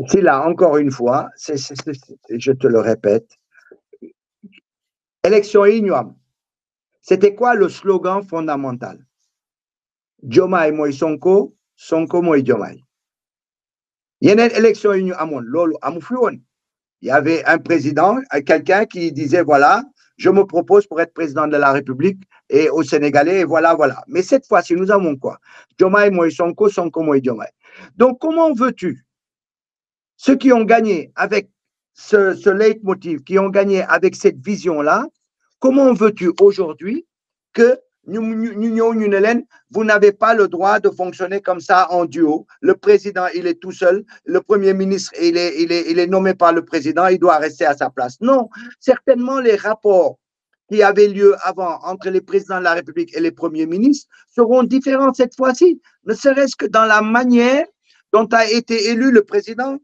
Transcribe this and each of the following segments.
C'est là, encore une fois, je te le répète, élection ignoble. C'était quoi le slogan fondamental? Diomaye Moïse Sonko, Sonko Moïse Diomaye. Il y a une élection ignoble, il y avait un président, quelqu'un qui disait, voilà, je me propose pour être président de la République et au Sénégalais, et voilà, voilà. Mais cette fois-ci, nous avons quoi? Diomaye Moïse Sonko, Sonko Moïse Diomaye. Donc, comment veux-tu, ceux qui ont gagné avec ce leitmotiv, qui ont gagné avec cette vision-là, comment veux-tu aujourd'hui que vous n'avez pas le droit de fonctionner comme ça en duo? Le président, il est tout seul. Le premier ministre, il est nommé par le président. Il doit rester à sa place. Non, certainement les rapports qui avaient lieu avant entre les présidents de la République et les premiers ministres seront différents cette fois-ci, ne serait-ce que dans la manière dont a été élu le président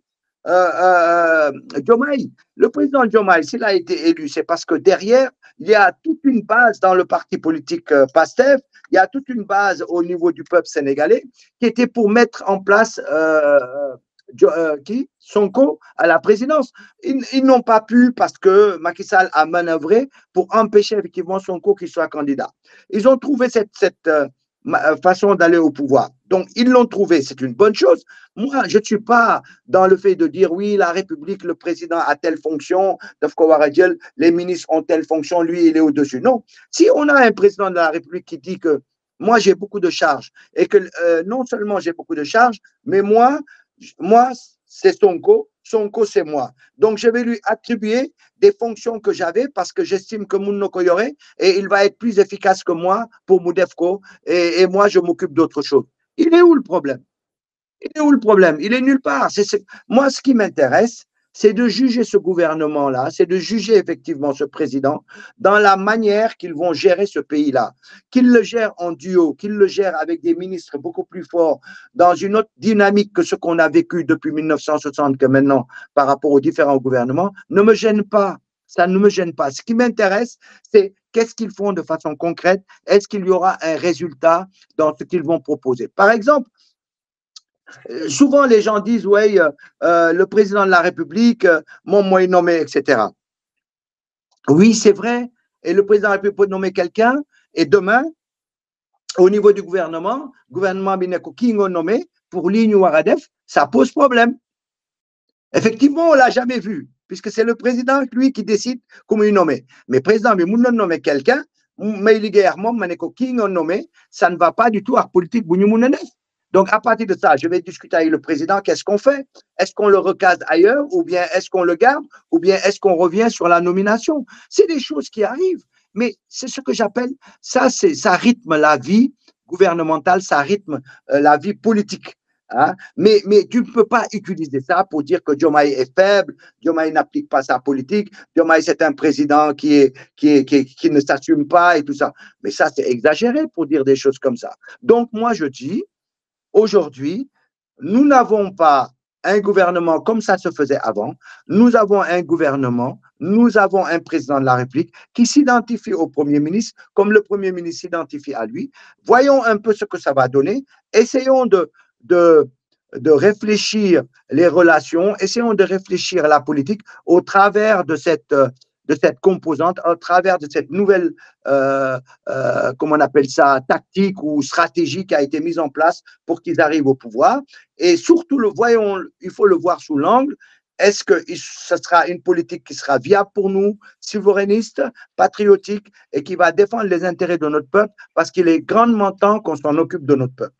Diomaye. Le président Diomaye, s'il a été élu, c'est parce que derrière, il y a toute une base dans le parti politique PASTEF, il y a toute une base au niveau du peuple sénégalais qui était pour mettre en place Sonko à la présidence. Ils n'ont pas pu parce que Macky Sall a manœuvré pour empêcher effectivement Sonko qu'il soit candidat. Ils ont trouvé cette façon d'aller au pouvoir. Donc, ils l'ont trouvé, c'est une bonne chose. Moi, je ne suis pas dans le fait de dire, oui, la République, le président a telle fonction, les ministres ont telle fonction, lui, il est au-dessus. Non. Si on a un président de la République qui dit que moi, j'ai beaucoup de charges et que non seulement j'ai beaucoup de charges, mais moi c'est Sonko, Sonko, c'est moi. Donc, je vais lui attribuer des fonctions que j'avais parce que j'estime que Mounoko Yore et il va être plus efficace que moi pour Moudefko et moi, je m'occupe d'autre chose. Il est où le problème? Il est où le problème? Il est nulle part. Moi, ce qui m'intéresse, c'est de juger ce gouvernement-là, c'est de juger effectivement ce président dans la manière qu'ils vont gérer ce pays-là. Qu'ils le gèrent en duo, qu'ils le gèrent avec des ministres beaucoup plus forts, dans une autre dynamique que ce qu'on a vécu depuis 1960 que maintenant par rapport aux différents gouvernements, ne me gêne pas. Ça ne me gêne pas. Ce qui m'intéresse, c'est qu'est-ce qu'ils font de façon concrète? Est-ce qu'il y aura un résultat dans ce qu'ils vont proposer? Par exemple, souvent, les gens disent, oui, le président de la République, moi, il nommé, etc. Oui, c'est vrai. Et le président de la République peut nommer quelqu'un. Et demain, au niveau du gouvernement Bineko Kingo nommé pour l'Ignou Waradef, ça pose problème. Effectivement, on ne l'a jamais vu, puisque c'est le président, lui, qui décide comment il nomme. Mais le président, mais nous nommer quelqu'un, mais il y a Maneko Kingo nommé, ça ne va pas du tout à la politique Bounioumounenes. Donc, à partir de ça, je vais discuter avec le président, qu'est-ce qu'on fait? Est-ce qu'on le recase ailleurs ou bien est-ce qu'on le garde ou bien est-ce qu'on revient sur la nomination? C'est des choses qui arrivent, mais c'est ce que j'appelle, ça rythme la vie gouvernementale, ça rythme la vie politique. Hein? Mais tu ne peux pas utiliser ça pour dire que Diomaye est faible, Diomaye n'applique pas sa politique, Diomaye c'est un président qui ne s'assume pas et tout ça. Mais ça, c'est exagéré pour dire des choses comme ça. Donc, moi, je dis, aujourd'hui, nous n'avons pas un gouvernement comme ça se faisait avant. Nous avons un gouvernement, nous avons un président de la République qui s'identifie au Premier ministre comme le Premier ministre s'identifie à lui. Voyons un peu ce que ça va donner. Essayons de réfléchir les relations, essayons de réfléchir la politique au travers de cette composante, au travers de cette nouvelle, comment on appelle ça, tactique ou stratégie qui a été mise en place pour qu'ils arrivent au pouvoir. Et surtout, il faut le voir sous l'angle, est-ce que ce sera une politique qui sera viable pour nous, souverainiste, patriotique, et qui va défendre les intérêts de notre peuple, parce qu'il est grandement temps qu'on s'en occupe de notre peuple.